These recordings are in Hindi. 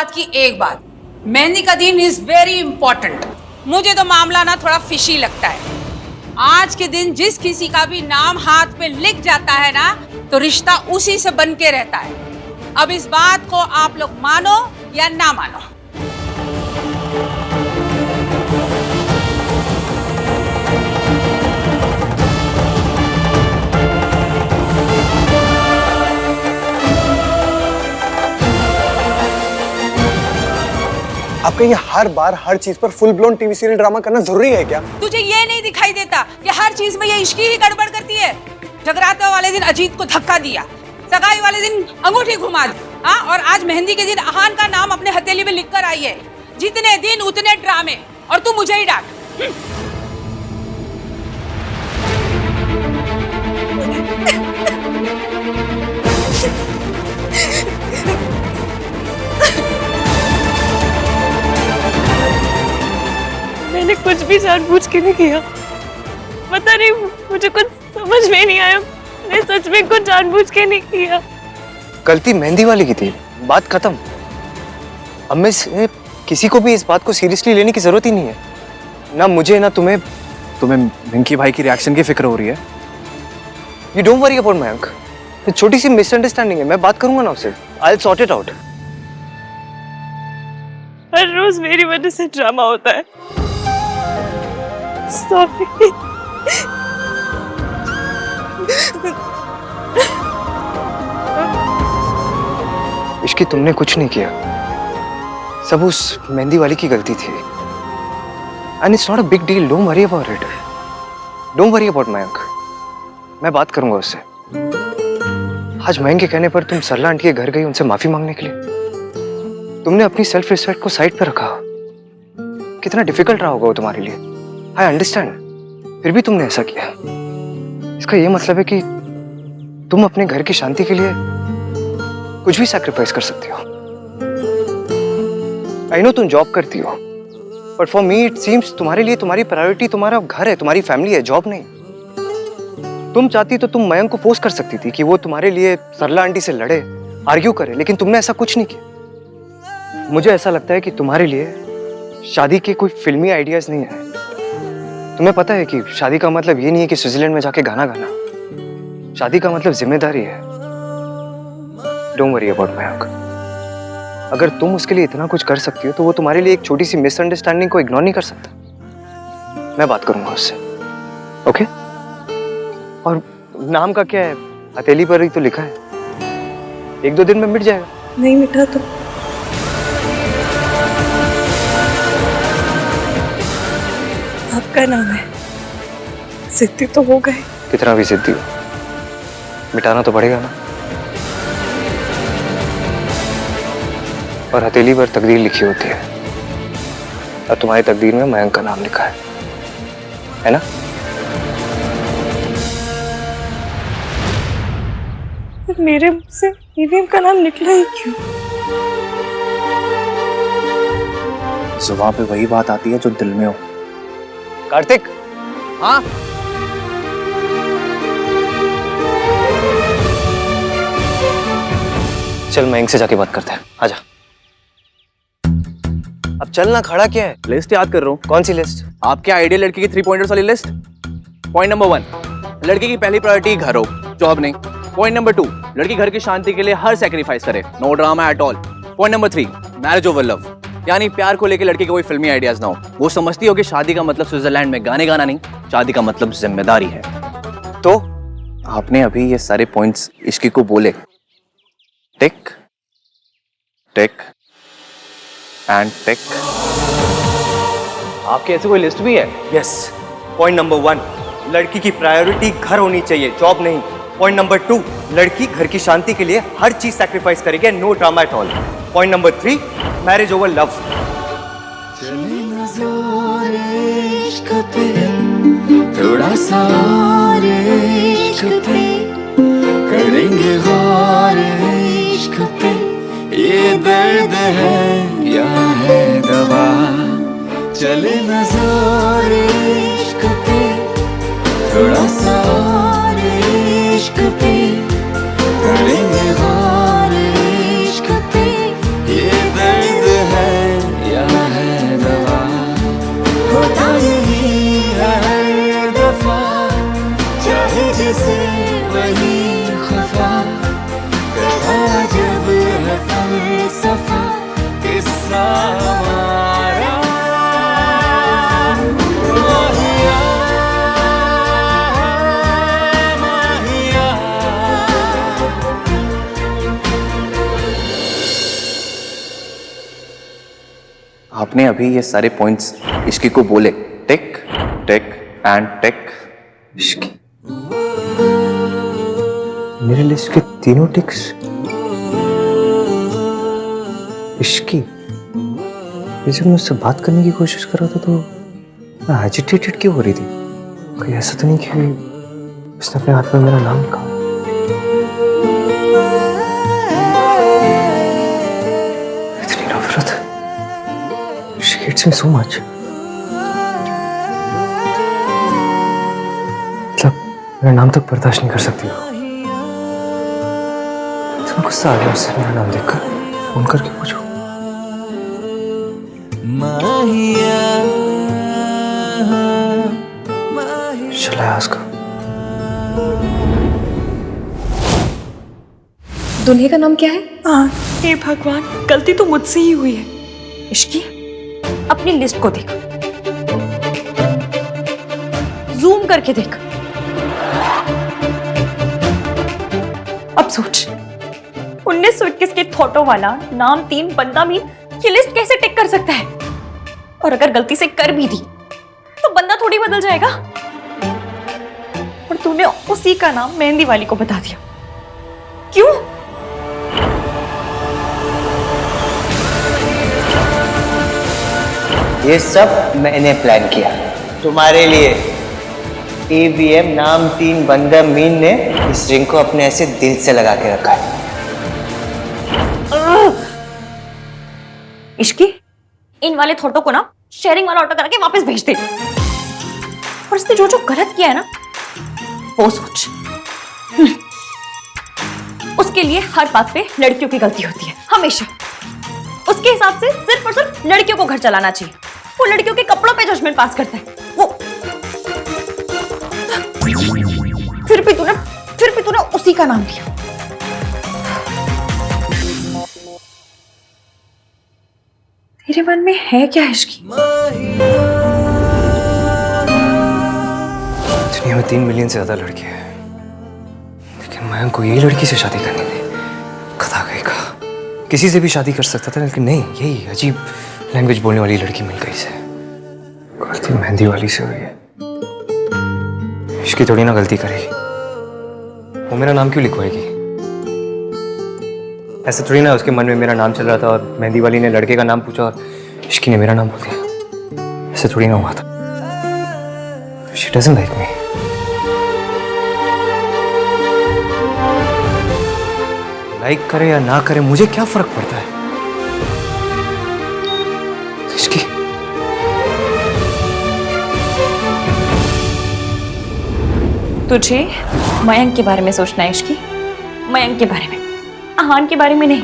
बात की एक बात, मेहंदी का दिन इज वेरी इंपॉर्टेंट। मुझे तो मामला ना थोड़ा फिशी लगता है। आज के दिन जिस किसी का भी नाम हाथ पे लिख जाता है ना, तो रिश्ता उसी से बन के रहता है। अब इस बात को आप लोग मानो या ना मानो। आपका ये हर बार हर चीज पर full blown TV serial drama करना जरूरी है क्या? तुझे ये नहीं दिखाई देता कि हर चीज में ये इश्की ही गड़बड़ करती है? जगराता वाले दिन अजीत को धक्का दिया, सगाई वाले दिन अंगूठी घुमा दी, हाँ, और आज मेहंदी के दिन अहान का नाम अपने हथेली में लिखकर आई है। जितने दिन उतने ड्रामे, और तू मुझे ही डांट। मैंने कुछ भी जानबूझ के नहीं किया। पता नहीं, मुझे कुछ समझ में नहीं आया। मैंने सच में कुछ जानबूझ के नहीं किया। गलती मेहंदी वाली की थी, बात खत्म। अब में से किसी को भी इस बात को सीरियसली लेने की जरूरत ही नहीं है, ना मुझे ना तुम्हें। मिंकी भाई की रिएक्शन की फिक्र हो रही है। You don't worry about Mayank. ये छोटी सी मिसअंडरस्टैंडिंग है, मैं बात करूंगा ना उससे। I will sort it out. हर रोज मेरी वजह से ड्रामा होता है। सॉरी। इश्की तुमने कुछ नहीं किया, सब उस मेहंदी वाली की गलती थी। And it's not a big deal, don't worry about it. Don't worry about Mayank, मैं बात करूंगा उससे। आज मयंक के कहने पर तुम सरला आंटी के घर गई उनसे माफी मांगने के लिए। तुमने अपनी सेल्फ रिस्पेक्ट को साइड पर रखा। कितना डिफिकल्ट रहा होगा वो तुम्हारे लिए, आई अंडरस्टैंड। फिर भी तुमने ऐसा किया। इसका ये मतलब है कि तुम अपने घर की शांति के लिए कुछ भी सैक्रिफाइस कर सकती हो। आई नो तुम जॉब करती हो, but for me it seems तुम्हारे लिए तुम्हारी प्रायोरिटी तुम्हारा घर है, तुम्हारी फैमिली है, जॉब नहीं। तुम चाहती तो तुम मयंक को फोर्स कर सकती थी कि वो तुम्हारे लिए सरला आंटी से लड़े, आर्ग्यू करे, लेकिन तुमने ऐसा कुछ नहीं किया। मुझे ऐसा लगता है कि तुम्हारे लिए शादी के कोई फिल्मी आइडियाज नहीं है। तुम्हें पता है कि शादी का मतलब ये नहीं है कि स्विट्जरलैंड में जाके गाना गाना। शादी का मतलब जिम्मेदारी है। Don't worry about Mayank. अगर तुम उसके लिए इतना कुछ कर सकती हो तो वो तुम्हारे लिए एक छोटी सी मिसअंडरस्टैंडिंग को इग्नोर नहीं कर सकता। मैं बात करूंगा उससे, ओके? और नाम का क्या है, हथेली पर ही तो लिखा है, 1-2 दिन में मिट जाएगा। नहीं मिटा तो आपका नाम है, जिद्दी तो हो गए। कितना भी जिद्दी हो, मिटाना तो पड़ेगा ना। और हथेली पर तकदीर लिखी होती है, और तुम्हारी तकदीर में मयंक का नाम लिखा है ना? मेरे मुंह से ईवीएम का नाम निकला ही क्यों? जुबान पे वही बात आती है जो दिल में हो। कार्तिक, हाँ? चल मयंक से जाके बात करते हैं, आजा। अब चलना, खड़ा क्या है? लिस्ट याद कर रहा हूँ। कौन सी लिस्ट? आपके आइडियल लड़की की 3 पॉइंटर्स वाली लिस्ट। पॉइंट नंबर 1, लड़की की पहली प्रायोरिटी घर हो, जॉब नहीं। पॉइंट नंबर 2, लड़की घर की शांति के लिए हर सैक्रिफाइस करे, no drama at all. Point number 3, marriage over love, यानी प्यार को लेकर लड़की के कोई फिल्मी आइडियाज ना हो। वो समझती हो कि शादी का मतलब स्विट्जरलैंड में गाने गाना नहीं, शादी का मतलब जिम्मेदारी है। तो आपने अभी ये सारे पॉइंट्स इश्की को बोले, टिक टिक एंड टिक। आपकी ऐसी कोई लिस्ट भी है? यस। पॉइंट नंबर 1, लड़की की प्रायोरिटी घर होनी चाहिए, जॉब नहीं। पॉइंट नंबर 2, लड़की घर की शांति के लिए हर चीज सैक्रिफाइस करेगी, no drama at all. Point number 3, marriage over love. थोड़ा सा और इश्क पे करेंगे गौर इश्क पे, ये दर्द है या है दवा, चले न जोर इश्क पे, थोड़ा सा और इश्क पे करेंगे गौर इश्क पे, ये दर्द अपने अभी ये सारे पॉइंट्स इश्की को बोले, टिक टिक एंड टिक। इश्की, मेरे लिस्ट के तीनों टिक्स इश्की। ये जब मुझसे बात करने की कोशिश कर रहा था तो मैं एजिटेटेड क्यों हो रही थी? कहीं ऐसा तो नहीं कि उसने अपने हाथ में मेरा नाम लिखा? इतनी नफरत, she hates me so much. मतलब मेरा नाम तक बर्दाश्त नहीं कर सकती वो। इतना गुस्सा आ गया उससे मेरा नाम देखकर। फोन करके पूछो। चला है उसका। दुल्हे का नाम क्या है? हे भगवान, गलती तो मुझसे ही हुई है। इश्की, अपनी लिस्ट को देख, जूम करके देख। अब सोच, 1921 के थॉटो वाला नाम 3 बंदा मीन ये लिस्ट कैसे टिक कर सकता है? और अगर गलती से कर भी दी तो बंदा थोड़ी बदल जाएगा। और तूने उसी का नाम मेहंदी वाली को बता दिया, क्यों? ये सब मैंने प्लान किया तुम्हारे लिए। ABM नाम 3 बंदा मीन ने इस रिंग को अपने ऐसे दिल से लगा के रखा है। इश्की, इन वाले थोटो को ना शेयरिंग वाला ऑटो करके वापस भेज दे। और इसने जो जो गलत किया है ना वो सोच। उसके लिए हर बात पे लड़कियों की गलती होती है, हमेशा। उसके हिसाब से सिर्फ और सिर्फ लड़कियों को घर चलाना चाहिए। वो लड़कियों के कपड़ों पे जजमेंट पास करता है। वो फिर भी तूने उसी का नाम लिया। तेरे मन में है क्या इश्की? दुनिया में 3 मिलियन से ज्यादा लड़के हैं, लेकिन मयंक को यही लड़की से शादी करनी थी। खता गई का, किसी से भी शादी कर सकता था, लेकिन नहीं, यही अजीब लैंग्वेज बोलने वाली लड़की मिल गई से। गलती मेहंदी वाली से हुई है। इसकी थोड़ी ना गलती करेगी, वो मेरा नाम क्यों लिखवाएगी? ऐसा थोड़ी ना उसके मन में मेरा नाम चल रहा था और मेहंदी वाली ने लड़के का नाम पूछा और इश्की ने मेरा नाम बोल दिया। ऐसे थोड़ी ना हुआ था। She doesn't like me. Like करे या ना करे मुझे क्या फर्क पड़ता है? इश्की, तुझे मयंक के बारे में सोचना है इश्की, मयंक के बारे में, आहान के बारे में नहीं।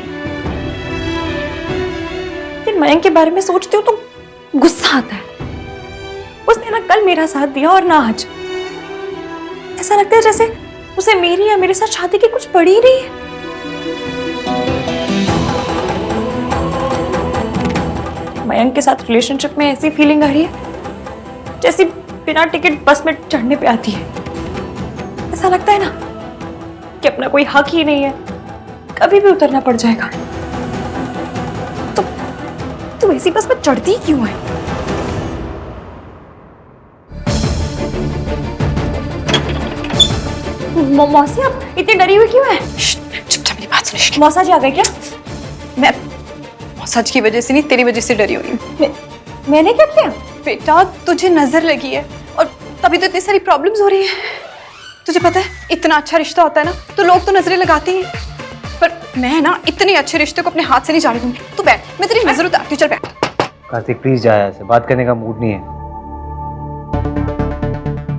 लेकिन मयंक के बारे में सोचती हूँ तो गुस्सा आता है। उसने ना कल मेरा साथ दिया और ना आज। ऐसा लगता है जैसे उसे मेरी या मेरे साथ शादी की कुछ पड़ी ही नहीं है। मयंक के साथ रिलेशनशिप में ऐसी फीलिंग आ रही है जैसी बिना टिकट बस में चढ़ने पे आती है। ऐसा लगता है ना कि अपना कोई हक ही नहीं है, कभी भी उतरना पड़ जाएगा। तो तू ऐसी बस में चढ़ती क्यों है? मौसी, आप इतनी डरी हुई क्यों है? चुपचाप मेरी बात सुन। मौसा जी आ गए क्या? मैं सच की वजह से नहीं, तेरी वजह से डरी हुई हूँ। मैंने क्या किया? बेटा, तुझे नजर लगी है और तभी तो इतनी सारी प्रॉब्लम्स हो रही है। तुझे पता है, इतना अच्छा रिश्ता होता है ना तो लोग तो नजरें लगाते ही हैं, पर मैं ना इतने अच्छे रिश्ते को अपने हाथ से नहीं जाने दूंगी। तू बैठ, मैं तेरी नजर उतारती हूँ। चल बैठ। कार्तिक प्लीज जा, ऐसे बात करने का मूड नहीं है।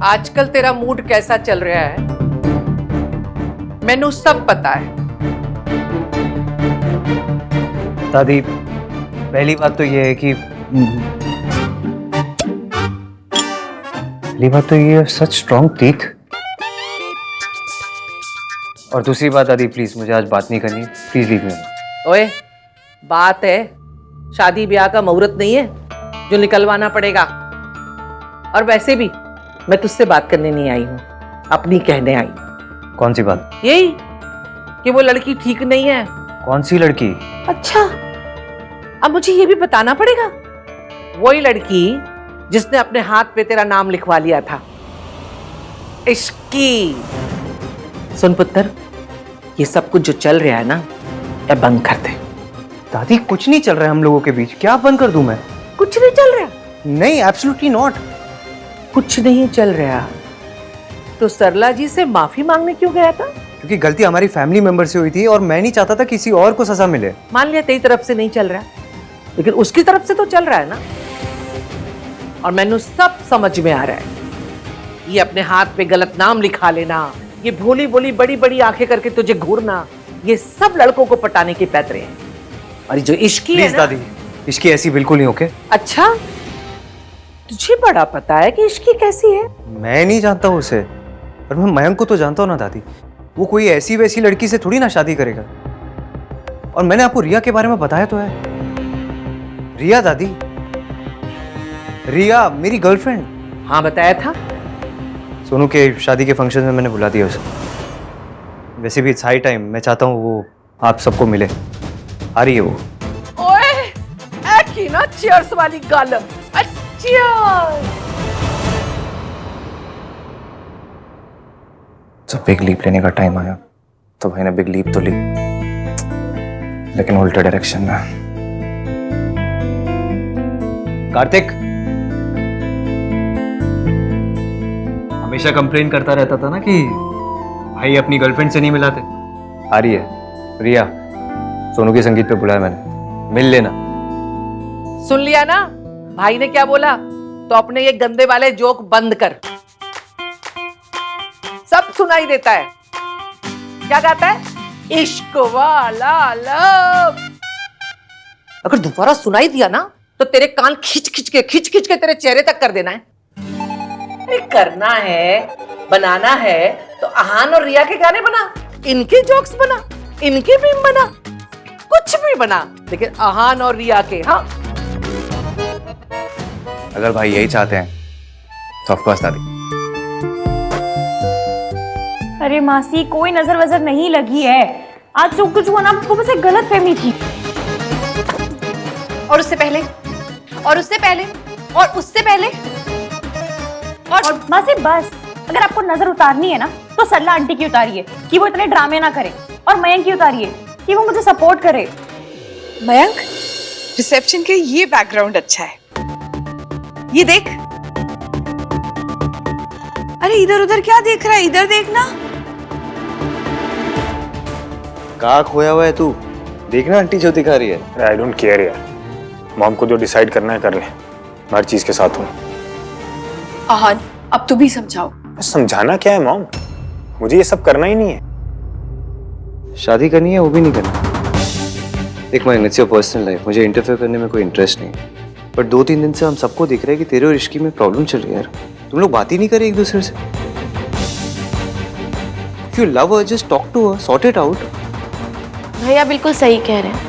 आजकल तेरा मूड कैसा चल रहा है मैनू सब पता है। दादी, पहली बात तो ये है कि सच स्ट्रॉन्ग टीथ। और दूसरी बात दादी, प्लीज मुझे आज बात नहीं करनी, प्लीज लीव मी। ओए, बात है, शादी ब्याह का मुहूर्त नहीं है जो निकलवाना पड़ेगा। और वैसे भी मैं तुझसे बात करने नहीं आई हूँ, अपनी कहने आई। कौन सी बात? यही कि वो लड़की ठीक नहीं है। कौन सी लड़की? अच्छा, अब मुझे ये भी बताना पड़ेगा वही लड़की जिसने अपने हाथ पे तेरा नाम लिखवा लिया था, इश्की। सुन पुत्र, ये सब कुछ जो चल रहा है ना, ये बंद कर दे। दादी कुछ नहीं चल रहा है हम लोगों के बीच, क्या बंद कर दूं मैं? कुछ नहीं चल रहा। नहीं, एब्सोल्युटली नॉट। कुछ नहीं चल रहा तो सरला जी से माफी मांगने क्यों गया था? क्योंकि गलती हमारी फैमिली मेंबर से हुई थी और मैं नहीं चाहता था किसी और को सजा मिले। मान लिया तेरी तरफ से नहीं चल रहा, लेकिन उसकी तरफ से तो चल रहा है ना। और मैंने सब समझ में आ रहा है। ये अपने हाथ पे गलत नाम लिखा लेना, ये भोली भोली बड़ी बड़ी आंखें करके तुझे घूरना, ये सब लड़कों को पटाने के पैतरे हैं। और जो इश्की है प्लीज ना, दादी, इश्की ऐसी बिल्कुल नहीं। ओके, अच्छा तुझे बड़ा पता है कि इश्की कैसी है? मैं नहीं जानता हूँ उसे, पर मैं मयंक को तो जानता हूँ ना दादी। वो कोई ऐसी वैसी लड़की से थोड़ी ना शादी करेगा। और मैंने आपको रिया के बारे में बताया तो है। रिया दादी, रिया मेरी गर्लफ्रेंड। हाँ बताया था। सोनू के शादी के फंक्शन में मैंने बुला दिया उसे। वैसे भी इट्स हाई टाइम, मैं चाहता हूँ वो आप सबको मिले। आ रही है वो। ओए ऐकी ना चीयर्स वाली गल। चीयर्स। जब बिग लीप लेने का टाइम आया तो भाई ने बिग लीप तो ली, लेकिन उल्टे डायरेक्शन में। कार्तिक हमेशा कंप्लेन करता रहता था ना कि भाई अपनी गर्लफ्रेंड से नहीं मिलाते। आ रही है रिया, सोनू के संगीत पे बुलाया मैंने, मिल लेना। सुन लिया ना भाई ने क्या बोला? तो अपने ये गंदे वाले जोक बंद कर। सब सुनाई देता है। क्या गाता है? इश्क वाला लव। अगर दोबारा सुनाई दिया ना तो तेरे कान खींच खींच के तेरे चेहरे तक कर देना है। नहीं करना है, बनाना है तो आहान और रिया के गाने बना, इनके जोक्स बना, इनके मीम बना, कुछ भी बना, लेकिन आहान और रिया के। हाँ अगर भाई यही चाहते हैं तो ऑफ कोर्स दादी। अरे मासी, कोई नजर वजर नहीं लगी है। आज जो कुछ हुआ ना, आपको बस एक गलत फहमी थी। और उससे पहले, और उससे पहले, और उससे पहले, और मासी बस, अगर आपको नजर उतारनी है ना तो सरला आंटी की उतारिए कि वो इतने ड्रामे ना करे, और मयंक की उतारिए कि वो मुझे सपोर्ट करे। मयंक, रिसेप्शन के ये बैकग्राउंड अच्छा है। ये देख। अरे इधर उधर क्या देख रहा है? इधर देखना। कहाँ खोया हुआ है तू? देखना आंटी जो दिखा रही है। आई डोंट केयर यार, मॉम को जो डिसाइड करना है कर ले, मैं हर चीज के साथ हूँ। आहान, अब तू भी समझाओ। समझाना क्या है मॉम, मुझे ये सब करना ही नहीं है। शादी करनी है वो भी नहीं करनी। देख Mayank, it's your personal life, मुझे इंटरफेयर करने में कोई इंटरेस्ट नहीं है। पर 2-3 दिन से हम सबको दिख रहा है कि तेरे और इश्की में प्रॉब्लम चल रही है यार। तुम लोग बात ही नहीं कर रहे एक दूसरे से। If you love her, just talk to her, sort it out. भैया बिल्कुल सही कह रहे हैं।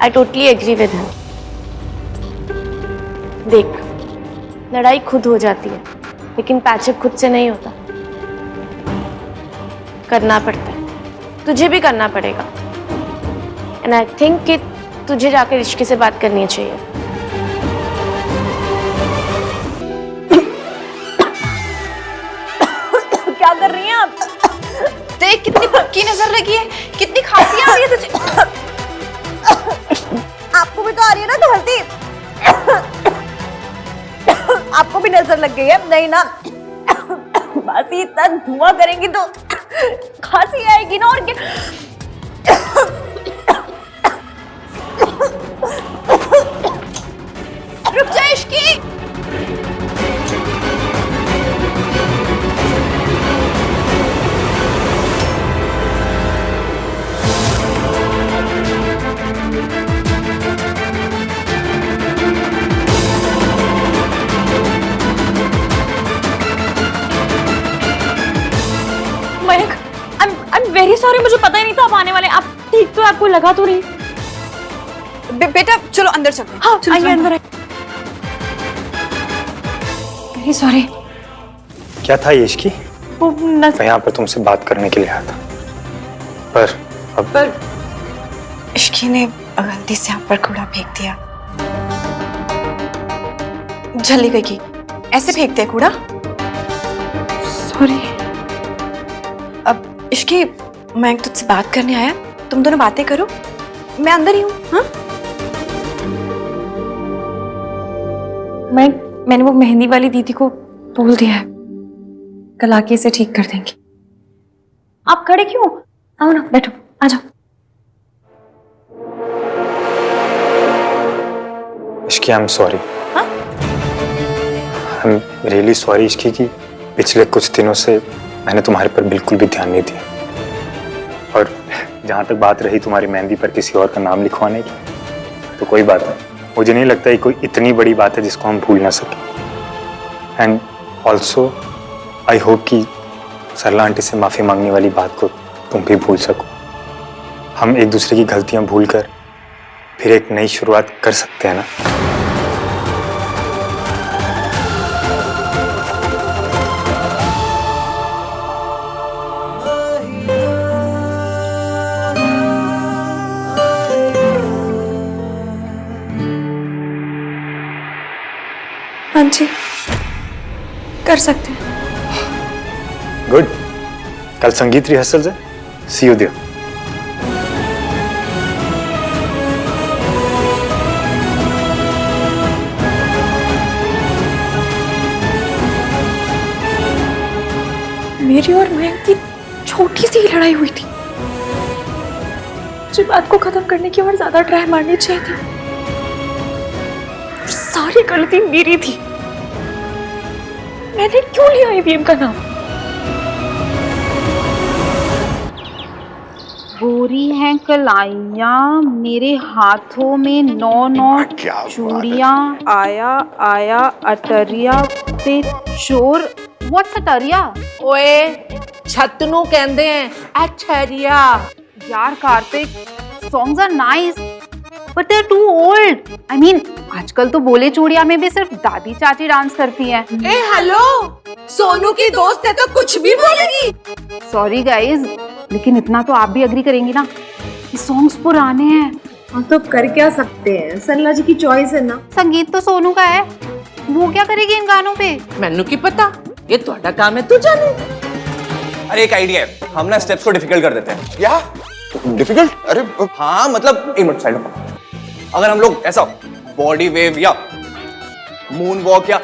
I totally agree with him. देख, लड़ाई खुद हो जाती है, लेकिन पैचअप खुद से नहीं होता, करना पड़ता है। तुझे भी करना पड़ेगा। एंड आई थिंक कि तुझे जाकर इश्की से बात करनी चाहिए। क्या कर रही हैं आप? देख कितनी पक्की नजर लगी है, कितनी खांसी आ रही है तुझे। आपको भी तो आ रही है ना खांसी? आपको भी नजर लग गई है? नहीं ना मासी, इतना धुआं करेंगी तो खांसी आएगी ना। और रुक जा Ishki. Mayank, I am very sorry, मुझे पता ही नहीं था आप आने वाले। आप ठीक तो? आपको लगा तो नहीं? बेटा चलो अंदर चलते हैं। हाँ आइए अंदर। Very sorry. क्या था ये इश्की? वो मैं यहाँ पर तुमसे बात करने के लिए आया था, पर अब इश्की ने गलती से आप पर कूड़ा फेंक दिया। झल्ली गई की ऐसे फेंकते हैं कूड़ा। सॉरी। अब इश्की, मैं तुझसे बात करने आया, तुम दोनों बातें करो, मैं अंदर ही हूँ। हाँ, मैंने वो मेहंदी वाली दीदी को बोल दिया है, कल आके इसे ठीक कर देंगे। आप खड़े क्यों? आओ ना, बैठो, आ जाओ। Ishki, I am sorry. I am really sorry Ishki की पिछले कुछ दिनों से मैंने तुम्हारे पर बिल्कुल भी ध्यान नहीं दिया। और जहाँ तक बात रही तुम्हारी मेहंदी पर किसी और का नाम लिखवाने की, तो कोई बात नहीं, मुझे नहीं लगता ये कोई इतनी बड़ी बात है जिसको हम भूल ना सके। एंड ऑल्सो आई होप कि सरला आंटी से माफ़ी मांगने वाली बात को तुम भी भूल सको। हम एक दूसरे की गलतियां भूलकर फिर एक नई शुरुआत कर सकते हैं ना। हाँ जी, कर सकते हैं। गुड। कल संगीत रिहर्सल है, सी यू देयर। मेरी और मयंक की छोटी सी लड़ाई हुई थी, मुझे बात को खत्म करने की और ज्यादा ट्राई मारनी चाहिए थी। सारी गलती मेरी थी, मैंने क्यों लिया ईवीएम का नाम? गोरी हैं कलाइयां, मेरे हाथों में 9 चूड़ियां, आया आया अटरिया पे शोर। व्हाट्स अटरिया? ओए छतनू कहते हैं अटरिया। यार Kartik, songs are nice but they are too old. I mean आजकल तो बोले चूड़िया में भी सिर्फ दादी चाची डांस करती हैं। ए हेलो, सोनू की दोस्त है तो कुछ भी बोलेगी। सॉरी गाइस, लेकिन इतना तो आप भी एग्री करेंगी ना कि सॉन्ग्स पुराने हैं। हम तो कर क्या सकते हैं, सरला जी की चॉइस है ना। संगीत तो सोनू का है, वो क्या करेगी इन गानों पे? मैनू की पता, ये तुम्हारा काम है, तू जाने। अरे एक आइडिया है, हम ना स्टेप्स को डिफिकल्ट कर देते हैं। क्या डिफिकल्ट? अरे हाँ मतलब एक मिनट साइड में, अगर हम लोग ऐसा बॉडी वेव या मून वॉक या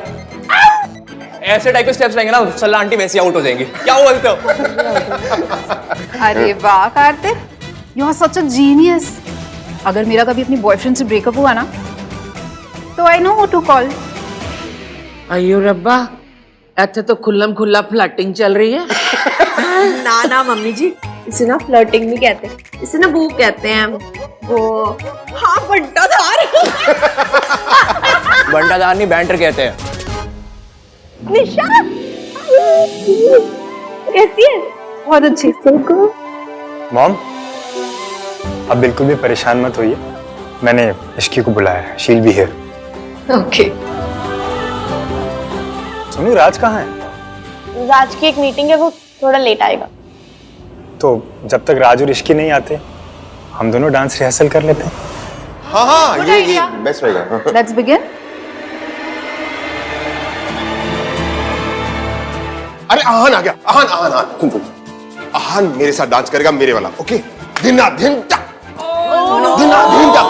ऐसे टाइप के स्टेप्स लेंगे ना, सरला आंटी वैसे आउट हो जाएंगी। क्या बोलते हो? अरे वाह Kartik, you are such a genius. अगर मेरा कभी अपनी बॉयफ्रेंड से ब्रेकअप हुआ ना, तो I know who to call. अयो रब्बा, ऐसे तो खुल्लम खुल्ला फ्लर्टिंग चल रही है। ना ना मम्मी जी, इसे ना फ्लर्टिंग नहीं कहते, इसे ना बू कहते हैं। वो हाँ, बंटाधार। बंटाधार नहीं, बैंटर कहते हैं। निशा कैसी है? बहुत अच्छी। मॉम, अब बिल्कुल भी परेशान मत होइए, मैंने इश्की को बुलाया है, Sheel be here. Okay. Sonu, Raj कहाँ है? राज की एक मीटिंग है, वो थोड़ा लेट आएगा। तो जब तक राज और इश्की नहीं आते, हम दोनों डांस रिहर्सल कर लेते हैं। हाँ हाँ, ये बेस्ट रहेगा। Let's begin. अरे आहान आ गया, आहान आहान आहान, सुन सुन, आहान मेरे साथ डांस करेगा, मेरे वाला, ओके? धिना धिनटा, धिना धिनटा।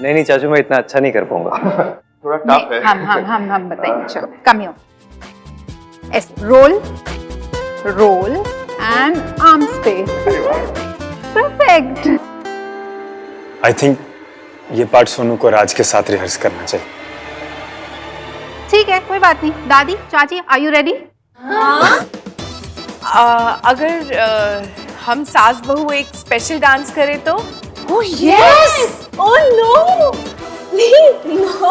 नहीं चाचू, मैं इतना अच्छा नहीं कर पाऊंगा। थोड़ा टफ है। हम बताएंगे। चलो कम हो, ऐसे रोल रोल एंड आर्म्स पे। परफेक्ट। आई थिंक ये पार्ट सोनू को राज के साथ रिहर्स करना चाहिए। ठीक है, कोई बात नहीं। दादी चाची, आर यू रेडी? अगर हम सास बहू एक स्पेशल डांस करें तो? Oh yes. ओह नो, नहीं नो।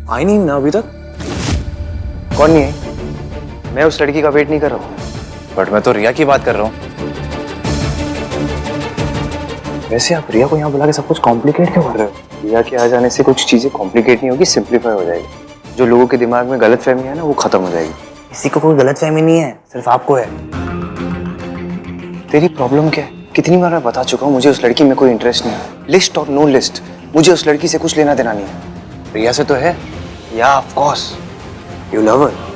आई नहीं ना अभी तक। कौन नहीं है? मैं उस लड़की का वेट नहीं कर रहा हूँ। बट मैं तो रिया की बात कर रहा हूँ। वैसे आप रिया को यहाँ बुला के सब कुछ कॉम्प्लिकेट क्यों कर रहे हो? रिया के आ जाने से कुछ चीजें कॉम्प्लिकेट नहीं होगी, सिंप्लीफाई हो जाएगी। जो लोगों के दिमाग में गलत फहमी है ना, वो खत्म हो जाएगी। किसी को कोई गलतफहमी नहीं है, सिर्फ आपको है। तेरी प्रॉब्लम क्या है? कितनी बार मैं बता चुका हूँ मुझे उस लड़की में कोई इंटरेस्ट नहीं है। लिस्ट और नो लिस्ट, मुझे उस लड़की से कुछ लेना देना नहीं है। प्रिया से तो है, या of course you love her.